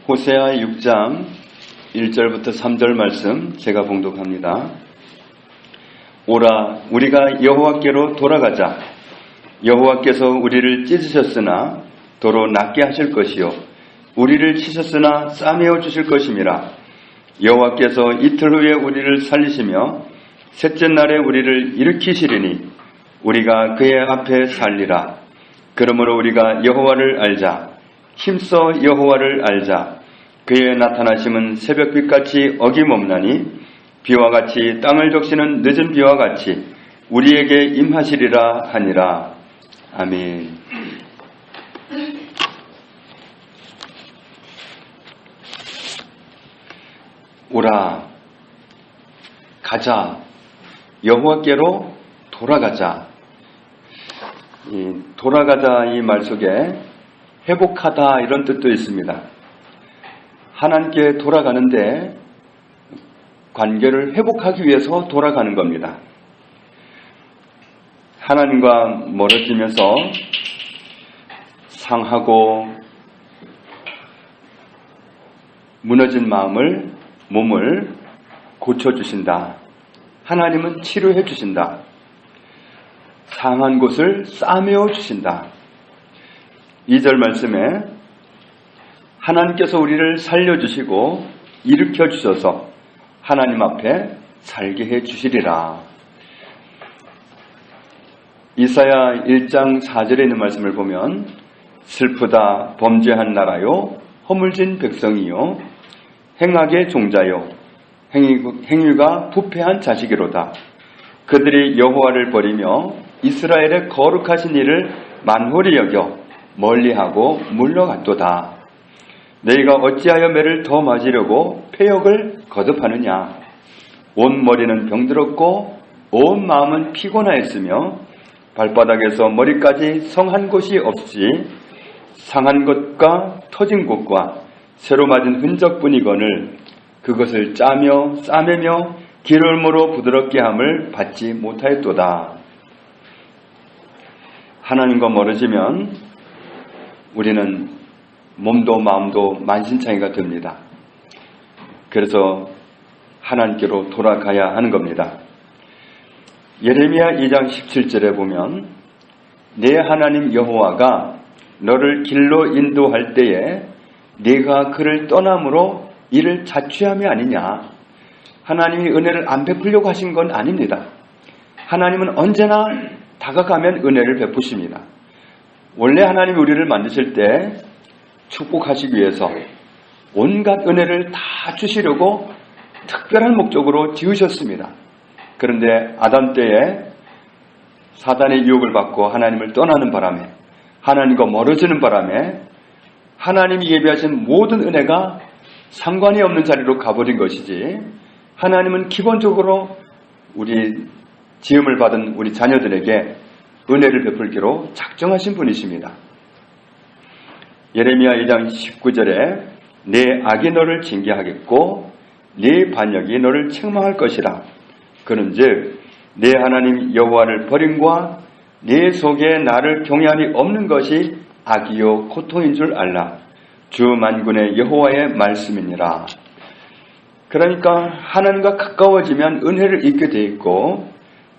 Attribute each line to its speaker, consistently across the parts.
Speaker 1: 호세아 6장 1절부터 3절 말씀 제가 봉독합니다. 오라, 우리가 여호와께로 돌아가자. 여호와께서 우리를 찢으셨으나 도로 낫게 하실 것이요 우리를 치셨으나 싸매어 주실 것임이라. 여호와께서 이틀 후에 우리를 살리시며 셋째 날에 우리를 일으키시리니 우리가 그의 앞에 살리라. 그러므로 우리가 여호와를 알자. 힘써 여호와를 알자. 그의 나타나심은 새벽빛같이 어김없나니 비와 같이 땅을 적시는 늦은 비와 같이 우리에게 임하시리라 하니라. 아멘. 오라, 가자. 여호와께로 돌아가자. 돌아가자 이 말 속에 회복하다 이런 뜻도 있습니다. 하나님께 돌아가는데 관계를 회복하기 위해서 돌아가는 겁니다. 하나님과 멀어지면서 상하고 무너진 몸을 고쳐주신다. 하나님은 치료해 주신다. 상한 곳을 싸매어 주신다. 2절 말씀에 하나님께서 우리를 살려주시고 일으켜 주셔서 하나님 앞에 살게 해 주시리라. 이사야 1장 4절에 있는 말씀을 보면 슬프다 범죄한 나라요 허물진 백성이요 행악의 종자요 행위가 부패한 자식이로다. 그들이 여호와를 버리며 이스라엘의 거룩하신 이를 만홀히 여겨 멀리하고 물러갔도다. 너희가 어찌하여 매를 더 맞으려고 패역을 거듭하느냐. 온 머리는 병들었고 온 마음은 피곤하였으며 발바닥에서 머리까지 성한 곳이 없이 상한 것과 터진 곳과 새로 맞은 흔적뿐이거늘 그것을 짜며 싸매며 기름으로 부드럽게 함을 받지 못하였도다. 하나님과 멀어지면 우리는 몸도 마음도 만신창이가 됩니다. 그래서 하나님께로 돌아가야 하는 겁니다. 예레미야 2장 17절에 보면 내 하나님 여호와가 너를 길로 인도할 때에 네가 그를 떠남으로 이를 자취함이 아니냐. 하나님이 은혜를 안 베풀려고 하신 건 아닙니다. 하나님은 언제나 다가가면 은혜를 베푸십니다. 원래 하나님이 우리를 만드실 때 축복하시기 위해서 온갖 은혜를 다 주시려고 특별한 목적으로 지으셨습니다. 그런데 아담 때에 사단의 유혹을 받고 하나님을 떠나는 바람에 하나님과 멀어지는 바람에 하나님이 예비하신 모든 은혜가 상관이 없는 자리로 가버린 것이지 하나님은 기본적으로 우리 지음을 받은 우리 자녀들에게 은혜를 베풀기로 작정하신 분이십니다. 예레미야 2장 19절에 내 악이 너를 징계하겠고 네 반역이 너를 책망할 것이라. 그런즉 내 하나님 여호와를 버림과 내 속에 나를 경외함이 없는 것이 악이요 고통인 줄 알라. 주 만군의 여호와의 말씀이니라. 그러니까 하나님과 가까워지면 은혜를 입게 돼 있고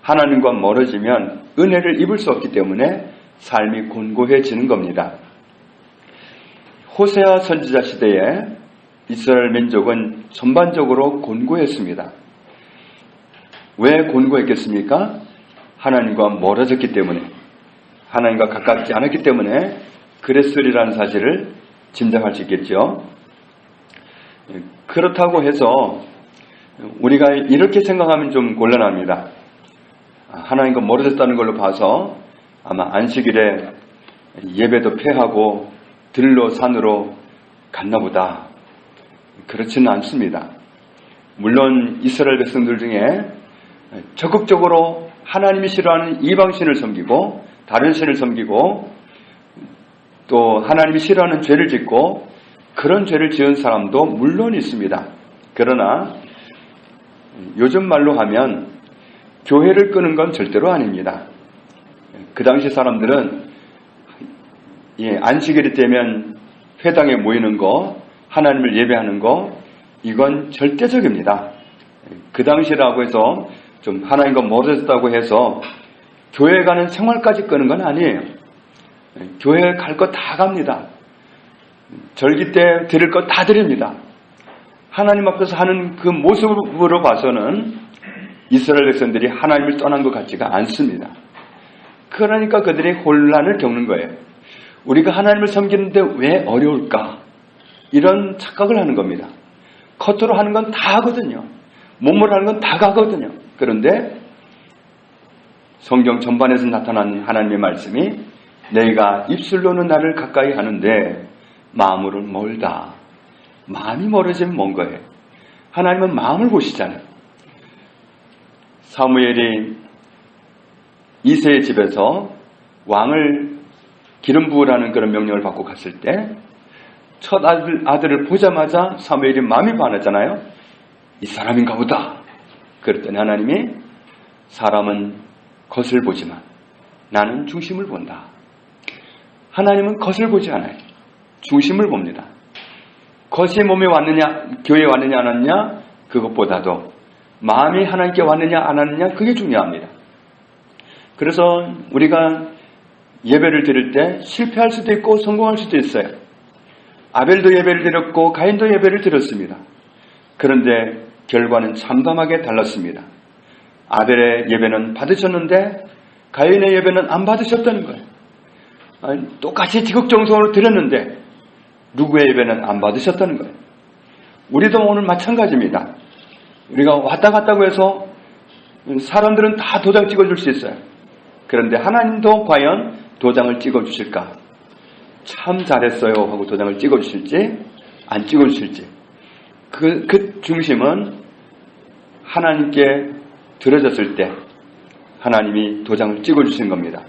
Speaker 1: 하나님과 멀어지면 은혜를 입을 수 없기 때문에 삶이 곤고해지는 겁니다. 호세아 선지자 시대에 이스라엘 민족은 전반적으로 곤고했습니다. 왜 곤고했겠습니까? 하나님과 멀어졌기 때문에, 하나님과 가깝지 않았기 때문에 그랬으리라는 사실을 짐작할 수 있겠죠. 그렇다고 해서 우리가 이렇게 생각하면 좀 곤란합니다. 하나님과 멀어졌다는 걸로 봐서 아마 안식일에 예배도 폐하고 들로 산으로 갔나 보다. 그렇지는 않습니다. 물론 이스라엘 백성들 중에 적극적으로 하나님이 싫어하는 이방신을 섬기고 다른 신을 섬기고 또 하나님이 싫어하는 죄를 짓고 그런 죄를 지은 사람도 물론 있습니다. 그러나 요즘 말로 하면 교회를 끄는 건 절대로 아닙니다. 그 당시 사람들은 안식일이 되면 회당에 모이는 거 하나님을 예배하는 거, 이건 절대적입니다. 그 당시라고 해서 좀 하나님과 멀어졌다고 해서 교회 가는 생활까지 끄는 건 아니에요. 교회 갈 거 다 갑니다. 절기 때 드릴 거 다 드립니다. 하나님 앞에서 하는 그 모습으로 봐서는 이스라엘 백성들이 하나님을 떠난 것 같지가 않습니다. 그러니까 그들이 혼란을 겪는 거예요. 우리가 하나님을 섬기는데 왜 어려울까? 이런 착각을 하는 겁니다. 겉으로 하는 건 다 하거든요. 몸으로 하는 건 다 가거든요. 그런데 성경 전반에서 나타난 하나님의 말씀이 내가 입술로는 나를 가까이 하는데 마음으로는 멀다. 마음이 멀어지면 먼 거예요. 하나님은 마음을 보시잖아요. 사무엘이 이새의 집에서 왕을 기름 부으라는 그런 명령을 받고 갔을 때 첫 아들을 보자마자 사무엘이 마음이 반했잖아요. 이 사람인가 보다. 그랬더니 하나님이 사람은 겉을 보지만 나는 중심을 본다. 하나님은 겉을 보지 않아요. 중심을 봅니다. 겉이 몸에 왔느냐, 교회에 왔느냐 안 왔느냐, 그것보다도 마음이 하나님께 왔느냐 안 왔느냐, 그게 중요합니다. 그래서 우리가 예배를 드릴 때 실패할 수도 있고 성공할 수도 있어요. 아벨도 예배를 드렸고 가인도 예배를 드렸습니다. 그런데 결과는 참담하게 달랐습니다. 아벨의 예배는 받으셨는데 가인의 예배는 안 받으셨다는 거예요. 똑같이 지극정성으로 드렸는데 누구의 예배는 안 받으셨다는 거예요. 우리도 오늘 마찬가지입니다. 우리가 왔다 갔다고 해서 사람들은 다 도장 찍어줄 수 있어요. 그런데 하나님도 과연 도장을 찍어주실까? 참 잘했어요 하고 도장을 찍어주실지 안 찍어주실지, 그 중심은 하나님께 드려졌을 때 하나님이 도장을 찍어주신 겁니다.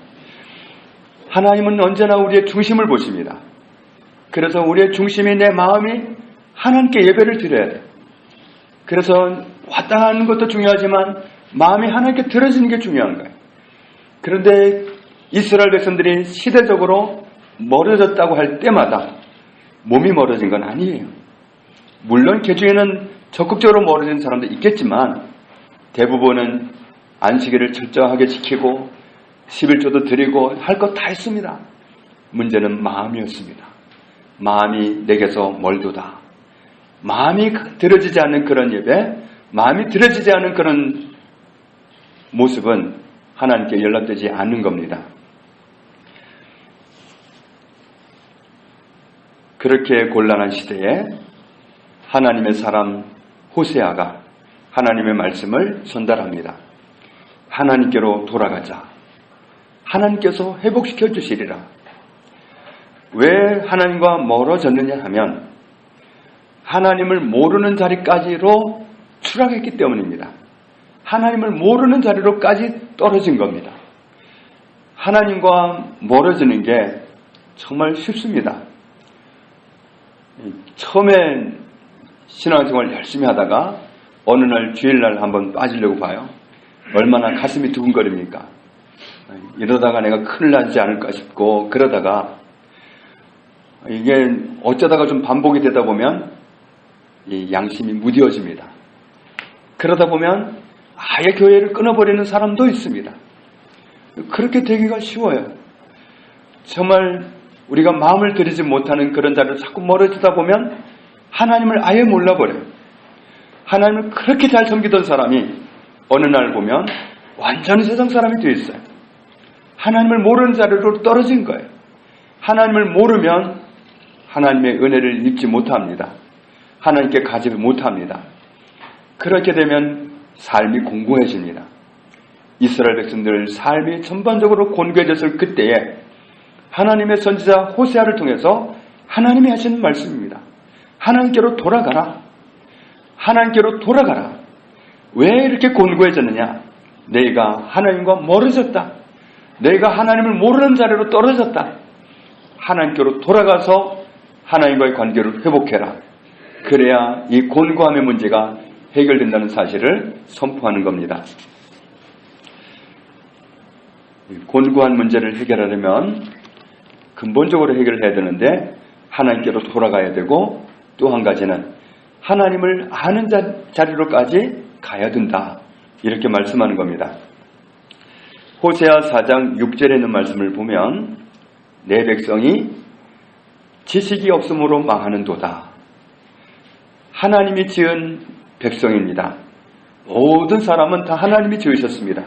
Speaker 1: 하나님은 언제나 우리의 중심을 보십니다. 그래서 우리의 중심이, 내 마음이 하나님께 예배를 드려야 돼요. 그래서 왔다 가는 것도 중요하지만 마음이 하나님께 드려지는 게 중요한 거예요. 그런데 이스라엘 백성들이 시대적으로 멀어졌다고 할 때마다 몸이 멀어진 건 아니에요. 물론 그 중에는 적극적으로 멀어진 사람도 있겠지만 대부분은 안식일을 철저하게 지키고 11조도 드리고 할 것 다 했습니다. 문제는 마음이었습니다. 마음이 내게서 멀도다. 마음이 들어지지 않는 그런 예배, 마음이 들어지지 않는 그런 모습은 하나님께 연락되지 않는 겁니다. 그렇게 곤란한 시대에 하나님의 사람 호세아가 하나님의 말씀을 전달합니다. 하나님께로 돌아가자. 하나님께서 회복시켜 주시리라. 왜 하나님과 멀어졌느냐 하면 하나님을 모르는 자리까지로 추락했기 때문입니다. 하나님을 모르는 자리로까지 떨어진 겁니다. 하나님과 멀어지는 게 정말 쉽습니다. 처음에 신앙생활 열심히 하다가 어느 날 주일날 한번 빠지려고 봐요. 얼마나 가슴이 두근거립니까? 이러다가 내가 큰일 나지 않을까 싶고, 그러다가 이게 어쩌다가 좀 반복이 되다 보면 이 양심이 무뎌집니다. 그러다 보면 아예 교회를 끊어버리는 사람도 있습니다. 그렇게 되기가 쉬워요. 정말 우리가 마음을 들이지 못하는 그런 자리로 자꾸 멀어지다 보면 하나님을 아예 몰라버려요. 하나님을 그렇게 잘 섬기던 사람이 어느 날 보면 완전히 세상 사람이 되어 있어요. 하나님을 모르는 자리로 떨어진 거예요. 하나님을 모르면 하나님의 은혜를 입지 못합니다. 하나님께 가지 못합니다. 그렇게 되면 삶이 공고해집니다. 이스라엘 백성들 삶이 전반적으로 곤고해졌을 그때에 하나님의 선지자 호세아를 통해서 하나님이 하시는 말씀입니다. 하나님께로 돌아가라. 하나님께로 돌아가라. 왜 이렇게 곤고해졌느냐? 내가 하나님과 멀어졌다. 내가 하나님을 모르는 자리로 떨어졌다. 하나님께로 돌아가서 하나님과의 관계를 회복해라. 그래야 이 곤고함의 문제가 해결된다는 사실을 선포하는 겁니다. 곤고한 문제를 해결하려면 근본적으로 해결해야 되는데 하나님께로 돌아가야 되고 또 한 가지는 하나님을 아는 자리로까지 가야 된다. 이렇게 말씀하는 겁니다. 호세아 4장 6절에 있는 말씀을 보면 내 백성이 지식이 없으므로 망하는도다. 하나님이 지은 백성입니다. 모든 사람은 다 하나님이 지으셨습니다.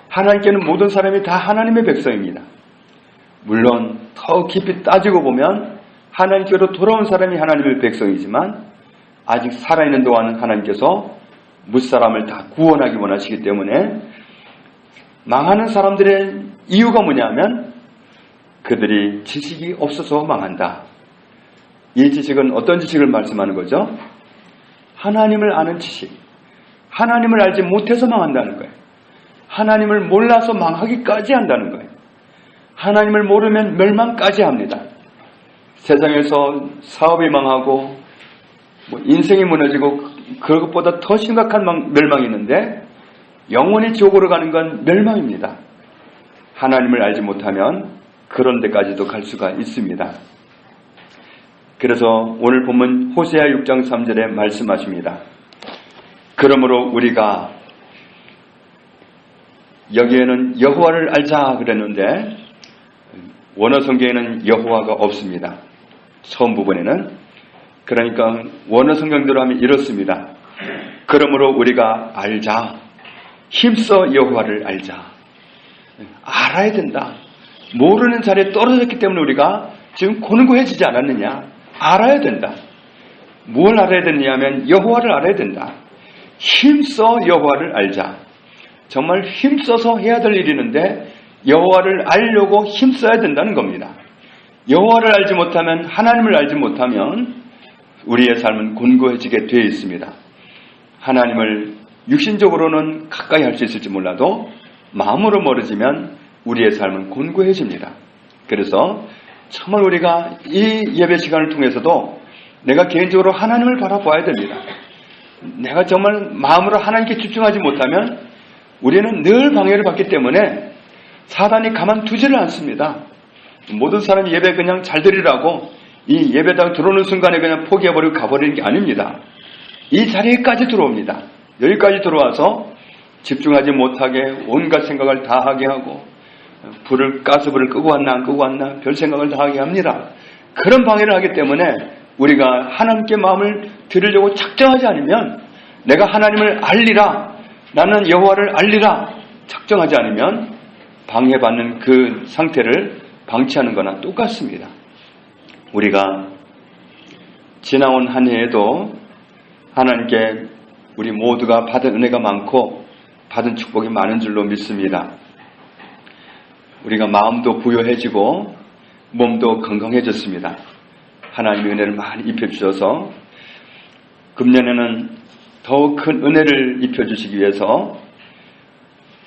Speaker 1: 하나님께는 모든 사람이 다 하나님의 백성입니다. 물론 더 깊이 따지고 보면 하나님께로 돌아온 사람이 하나님의 백성이지만 아직 살아있는 동안은 하나님께서 무사람을 다 구원하기 원하시기 때문에 망하는 사람들의 이유가 뭐냐면 그들이 지식이 없어서 망한다. 이 지식은 어떤 지식을 말씀하는 거죠? 하나님을 아는 지식. 하나님을 알지 못해서 망한다는 거예요. 하나님을 몰라서 망하기까지 한다는 거예요. 하나님을 모르면 멸망까지 합니다. 세상에서 사업이 망하고 인생이 무너지고 그것보다 더 심각한 멸망이 있는데 영원히 지옥으로 가는 건 멸망입니다. 하나님을 알지 못하면 그런 데까지도 갈 수가 있습니다. 그래서 오늘 본문 호세아 6장 3절에 말씀하십니다. 그러므로 우리가 여기에는 여호와를 알자 그랬는데 원어 성경에는 여호와가 없습니다. 처음 부분에는. 그러니까 원어 성경대로 하면 이렇습니다. 그러므로 우리가 알자. 힘써 여호와를 알자. 알아야 된다. 모르는 자리에 떨어졌기 때문에 우리가 지금 고능고해지지 않았느냐. 알아야 된다. 뭘 알아야 되느냐면 여호와를 알아야 된다. 힘써 여호와를 알자. 정말 힘써서 해야 될 일이 있는데 여호와를 알려고 힘써야 된다는 겁니다. 여호와를 알지 못하면, 하나님을 알지 못하면 우리의 삶은 곤고해지게 되어 있습니다. 하나님을 육신적으로는 가까이 할 수 있을지 몰라도 마음으로 멀어지면 우리의 삶은 곤고해집니다. 그래서 정말 우리가 이 예배 시간을 통해서도 내가 개인적으로 하나님을 바라봐야 됩니다. 내가 정말 마음으로 하나님께 집중하지 못하면 우리는 늘 방해를 받기 때문에 사단이 가만두지를 않습니다. 모든 사람이 예배 그냥 잘 드리라고 이 예배당 들어오는 순간에 그냥 포기해버리고 가버리는 게 아닙니다. 이 자리에까지 들어옵니다. 여기까지 들어와서 집중하지 못하게 온갖 생각을 다 하게 하고 가스불을 끄고 왔나 안 끄고 왔나 별 생각을 다 하게 합니다. 그런 방해를 하기 때문에 우리가 하나님께 마음을 드리려고 작정하지 않으면, 내가 하나님을 알리라, 나는 여호와를 알리라 작정하지 않으면 방해받는 그 상태를 방치하는 거나 똑같습니다. 우리가 지나온 한 해에도 하나님께 우리 모두가 받은 은혜가 많고 받은 축복이 많은 줄로 믿습니다. 우리가 마음도 부요해지고 몸도 건강해졌습니다. 하나님의 은혜를 많이 입혀주셔서 금년에는 더욱 큰 은혜를 입혀주시기 위해서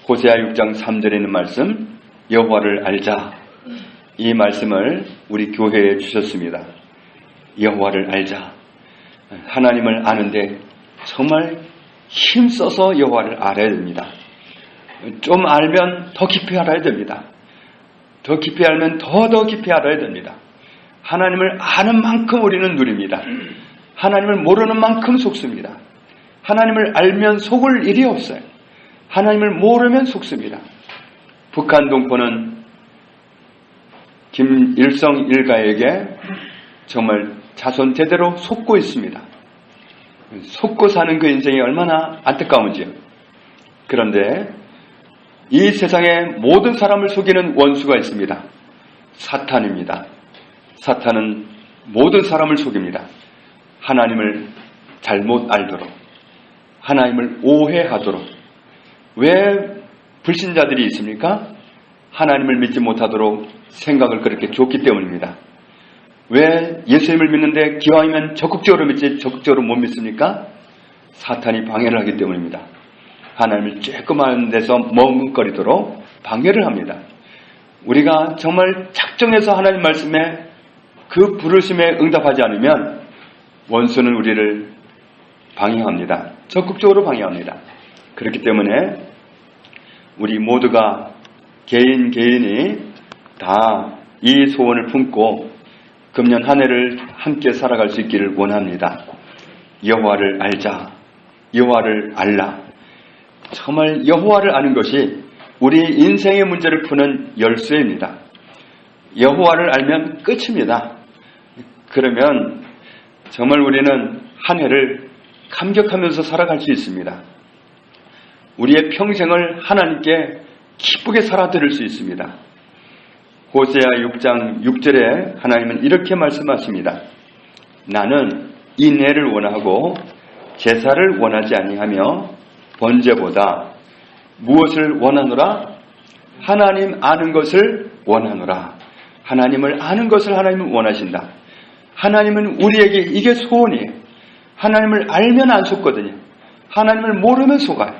Speaker 1: 호세아 6장 3절에 있는 말씀, 여호와를 알자, 이 말씀을 우리 교회에 주셨습니다. 여호와를 알자. 하나님을 아는데 정말 힘써서 여호와를 알아야 됩니다. 좀 알면 더 깊이 알아야 됩니다. 더 깊이 알면 더 깊이 알아야 됩니다. 하나님을 아는 만큼 우리는 누립니다. 하나님을 모르는 만큼 속습니다. 하나님을 알면 속을 일이 없어요. 하나님을 모르면 속습니다. 북한 동포는 김일성 일가에게 정말 자손 대대로 속고 있습니다. 속고 사는 그 인생이 얼마나 안타까운지요. 그런데 이 세상에 모든 사람을 속이는 원수가 있습니다. 사탄입니다. 사탄은 모든 사람을 속입니다. 하나님을 잘못 알도록, 하나님을 오해하도록. 왜 불신자들이 있습니까? 하나님을 믿지 못하도록 생각을 그렇게 줬기 때문입니다. 왜 예수님을 믿는데 기왕이면 적극적으로 믿지 적극적으로 못 믿습니까? 사탄이 방해를 하기 때문입니다. 하나님을 쬐끄만 데서 머뭇거리도록 방해를 합니다. 우리가 정말 작정해서 하나님 말씀에 그 부르심에 응답하지 않으면 원수는 우리를 방해합니다. 적극적으로 방해합니다. 그렇기 때문에 우리 모두가 개인이 다 이 소원을 품고 금년 한 해를 함께 살아갈 수 있기를 원합니다. 여호와를 알자. 여호와를 알라. 정말 여호와를 아는 것이 우리 인생의 문제를 푸는 열쇠입니다. 여호와를 알면 끝입니다. 그러면 정말 우리는 한 해를 감격하면서 살아갈 수 있습니다. 우리의 평생을 하나님께 기쁘게 살아드릴 수 있습니다. 호세아 6장 6절에 하나님은 이렇게 말씀하십니다. 나는 인애를 원하고 제사를 원하지 아니하며 번제보다 무엇을 원하노라? 하나님 아는 것을 원하노라. 하나님을 아는 것을 하나님은 원하신다. 하나님은 우리에게 이게 소원이에요. 하나님을 알면 안 속거든요. 하나님을 모르면 속아요.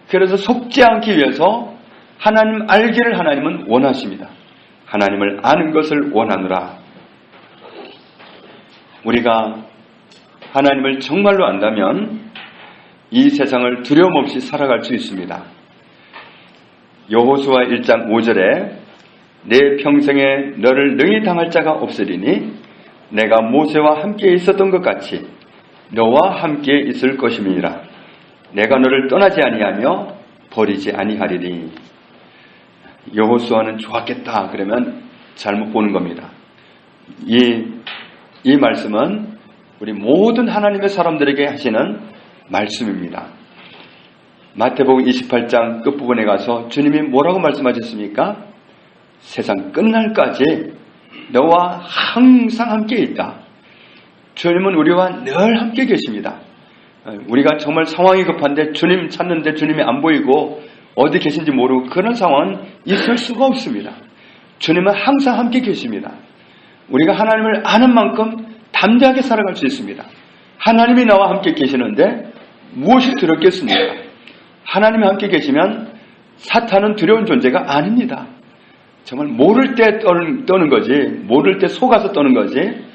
Speaker 1: 그래서 속지 않기 위해서 하나님 알기를 하나님은 원하십니다. 하나님을 아는 것을 원하노라. 우리가 하나님을 정말로 안다면 이 세상을 두려움 없이 살아갈 수 있습니다. 여호수아 1장 5절에 내 평생에 너를 능히 당할 자가 없으리니 내가 모세와 함께 있었던 것 같이 너와 함께 있을 것임이니라. 내가 너를 떠나지 아니하며 버리지 아니하리니. 여호수아는 좋았겠다 그러면 잘못 보는 겁니다. 이 말씀은 우리 모든 하나님의 사람들에게 하시는 말씀입니다. 마태복음 28장 끝부분에 가서 주님이 뭐라고 말씀하셨습니까? 세상 끝날까지 너와 항상 함께 있다. 주님은 우리와 늘 함께 계십니다. 우리가 정말 상황이 급한데 주님 찾는데 주님이 안 보이고 어디 계신지 모르고 그런 상황은 있을 수가 없습니다. 주님은 항상 함께 계십니다. 우리가 하나님을 아는 만큼 담대하게 살아갈 수 있습니다. 하나님이 나와 함께 계시는데 무엇이 두렵겠습니까? 하나님이 함께 계시면 사탄은 두려운 존재가 아닙니다. 정말 모를 때 떠는 거지, 모를 때 속아서 떠는 거지,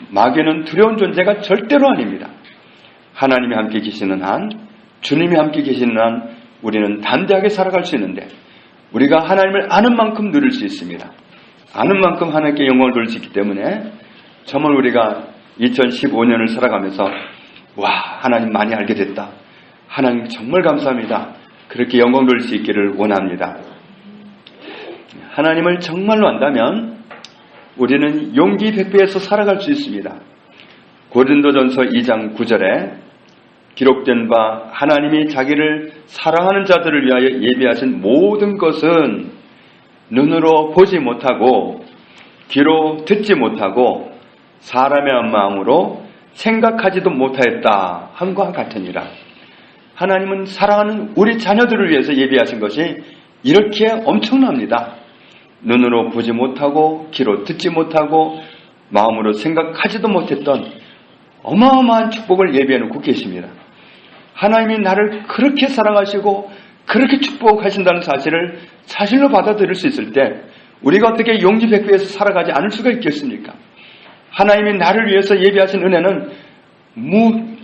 Speaker 1: 마귀는 두려운 존재가 절대로 아닙니다. 하나님이 함께 계시는 한, 주님이 함께 계시는 한 우리는 담대하게 살아갈 수 있는데 우리가 하나님을 아는 만큼 누릴 수 있습니다. 아는 만큼 하나님께 영광을 돌릴 수 있기 때문에 정말 우리가 2015년을 살아가면서 와, 하나님 많이 알게 됐다. 하나님 정말 감사합니다. 그렇게 영광 돌릴 수 있기를 원합니다. 하나님을 정말로 안다면 우리는 용기 백배에서 살아갈 수 있습니다. 고린도전서 2장 9절에 기록된 바 하나님이 자기를 사랑하는 자들을 위하여 예비하신 모든 것은 눈으로 보지 못하고 귀로 듣지 못하고 사람의 마음으로 생각하지도 못하였다 함과 같으니라. 하나님은 사랑하는 우리 자녀들을 위해서 예비하신 것이 이렇게 엄청납니다. 눈으로 보지 못하고 귀로 듣지 못하고 마음으로 생각하지도 못했던 어마어마한 축복을 예비해놓고 계십니다. 하나님이 나를 그렇게 사랑하시고 그렇게 축복하신다는 사실을 사실로 받아들일 수 있을 때 우리가 어떻게 용기 백배에서 살아가지 않을 수가 있겠습니까? 하나님이 나를 위해서 예비하신 은혜는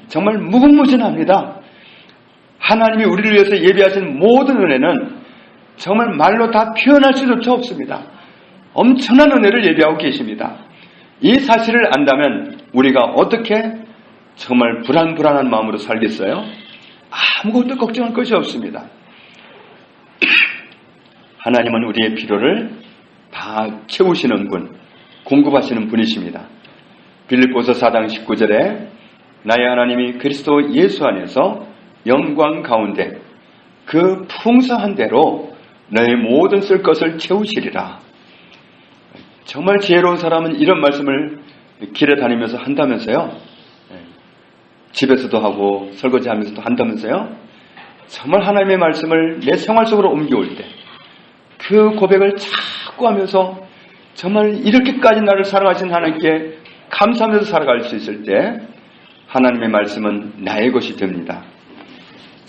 Speaker 1: 정말 무궁무진합니다. 하나님이 우리를 위해서 예비하신 모든 은혜는 정말 말로 다 표현할 수조차 없습니다. 엄청난 은혜를 예비하고 계십니다. 이 사실을 안다면 우리가 어떻게 정말 불안한 마음으로 살겠어요? 아무것도 걱정할 것이 없습니다. 하나님은 우리의 필요를 다 채우시는 분, 공급하시는 분이십니다. 빌립보서 4장 19절에 나의 하나님이 그리스도 예수 안에서 영광 가운데 그 풍성한 대로 너의 모든 쓸 것을 채우시리라. 정말 지혜로운 사람은 이런 말씀을 길에 다니면서 한다면서요. 집에서도 하고 설거지하면서도 한다면서요. 정말 하나님의 말씀을 내 생활 속으로 옮겨올 때 그 고백을 자꾸 하면서 정말 이렇게까지 나를 사랑하신 하나님께 감사하면서 살아갈 수 있을 때 하나님의 말씀은 나의 것이 됩니다.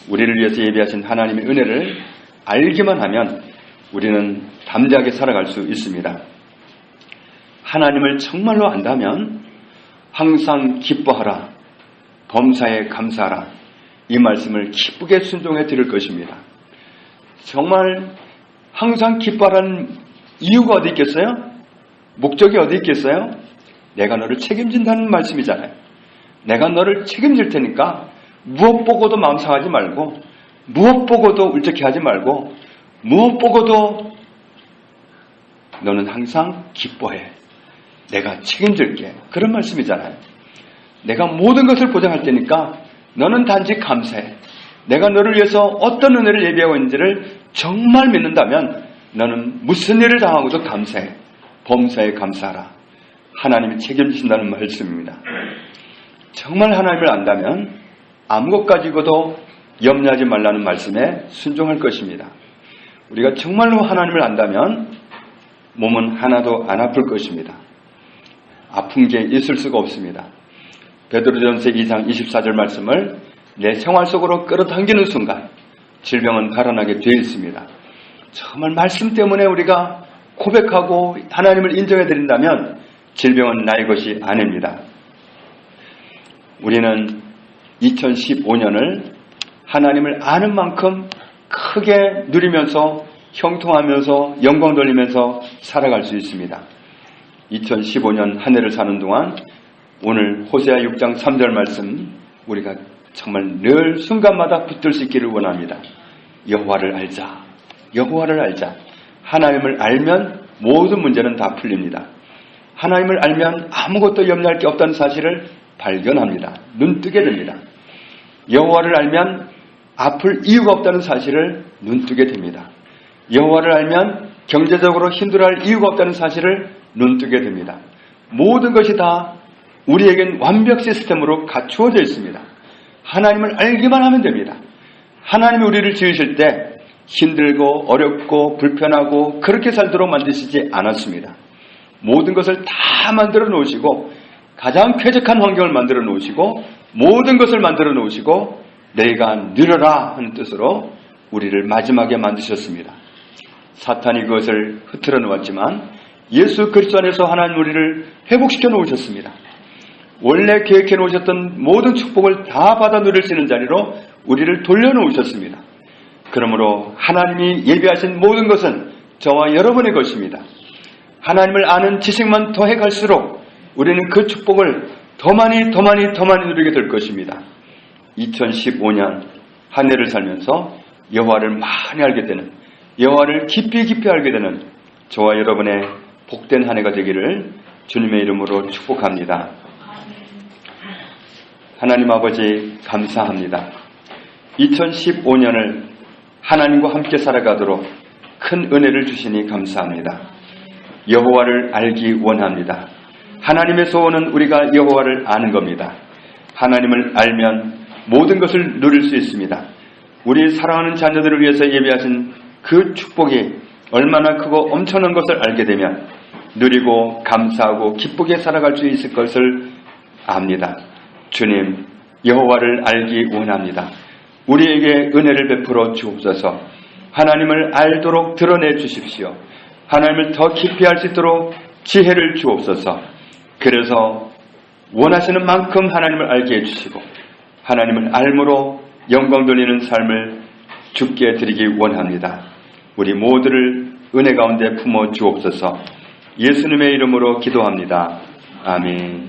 Speaker 1: 우리를 위해서 예비하신 하나님의 은혜를 알기만 하면 우리는 담대하게 살아갈 수 있습니다. 하나님을 정말로 안다면 항상 기뻐하라, 범사에 감사하라, 이 말씀을 기쁘게 순종해 드릴 것입니다. 정말 항상 기뻐하라는 이유가 어디 있겠어요? 목적이 어디 있겠어요? 내가 너를 책임진다는 말씀이잖아요. 내가 너를 책임질 테니까 무엇 보고도 마음 상하지 말고, 무엇 보고도 울적해하지 말고, 무엇 보고도 너는 항상 기뻐해. 내가 책임질게. 그런 말씀이잖아요. 내가 모든 것을 보장할 테니까 너는 단지 감사해. 내가 너를 위해서 어떤 은혜를 예비하고 있는지를 정말 믿는다면 너는 무슨 일을 당하고도 감사해. 범사에 감사하라. 하나님이 책임지신다는 말씀입니다. 정말 하나님을 안다면 아무것 가지고도 염려하지 말라는 말씀에 순종할 것입니다. 우리가 정말로 하나님을 안다면 몸은 하나도 안 아플 것입니다. 아픈 게 있을 수가 없습니다. 베드로전서 2장 24절 말씀을 내 생활 속으로 끌어당기는 순간 질병은 달아나게 되어 있습니다. 정말 말씀 때문에 우리가 고백하고 하나님을 인정해 드린다면 질병은 나의 것이 아닙니다. 우리는 2015년을 하나님을 아는 만큼 크게 누리면서 형통하면서 영광 돌리면서 살아갈 수 있습니다. 2015년 한 해를 사는 동안 오늘 호세아 6장 3절 말씀 우리가 정말 늘 순간마다 붙들 수 있기를 원합니다. 여호와를 알자. 여호와를 알자. 하나님을 알면 모든 문제는 다 풀립니다. 하나님을 알면 아무것도 염려할 게 없다는 사실을 발견합니다. 눈뜨게 됩니다. 여호와를 알면 아플 이유가 없다는 사실을 눈뜨게 됩니다. 여호와를 알면 경제적으로 힘들어할 이유가 없다는 사실을 눈뜨게 됩니다. 모든 것이 다 우리에겐 완벽 시스템으로 갖추어져 있습니다. 하나님을 알기만 하면 됩니다. 하나님이 우리를 지으실 때 힘들고 어렵고 불편하고 그렇게 살도록 만드시지 않았습니다. 모든 것을 다 만들어 놓으시고 가장 쾌적한 환경을 만들어 놓으시고 모든 것을 만들어 놓으시고 내가 누려라 하는 뜻으로 우리를 마지막에 만드셨습니다. 사탄이 그것을 흐트러 놓았지만 예수 그리스도 안에서 하나님 우리를 회복시켜 놓으셨습니다. 원래 계획해 놓으셨던 모든 축복을 다 받아 누릴 수 있는 자리로 우리를 돌려놓으셨습니다. 그러므로 하나님이 예비하신 모든 것은 저와 여러분의 것입니다. 하나님을 아는 지식만 더해 갈수록 우리는 그 축복을 더 많이 누리게 될 것입니다. 2015년 한 해를 살면서 여호와를 많이 알게 되는, 여호와를 깊이 알게 되는 저와 여러분의 복된 한 해가 되기를 주님의 이름으로 축복합니다. 하나님 아버지 감사합니다. 2015년을 하나님과 함께 살아가도록 큰 은혜를 주시니 감사합니다. 여호와를 알기 원합니다. 하나님의 소원은 우리가 여호와를 아는 겁니다. 하나님을 알면 모든 것을 누릴 수 있습니다. 우리 사랑하는 자녀들을 위해서 예비하신 그 축복이 얼마나 크고 엄청난 것을 알게 되면 누리고 감사하고 기쁘게 살아갈 수 있을 것을 압니다. 주님, 여호와를 알기 원합니다. 우리에게 은혜를 베풀어 주옵소서. 하나님을 알도록 드러내 주십시오. 하나님을 더 깊이 알 수 있도록 지혜를 주옵소서. 그래서 원하시는 만큼 하나님을 알게 해주시고 하나님을 알므로 영광 돌리는 삶을 주께 드리기 원합니다. 우리 모두를 은혜 가운데 품어 주옵소서. 예수님의 이름으로 기도합니다. 아멘.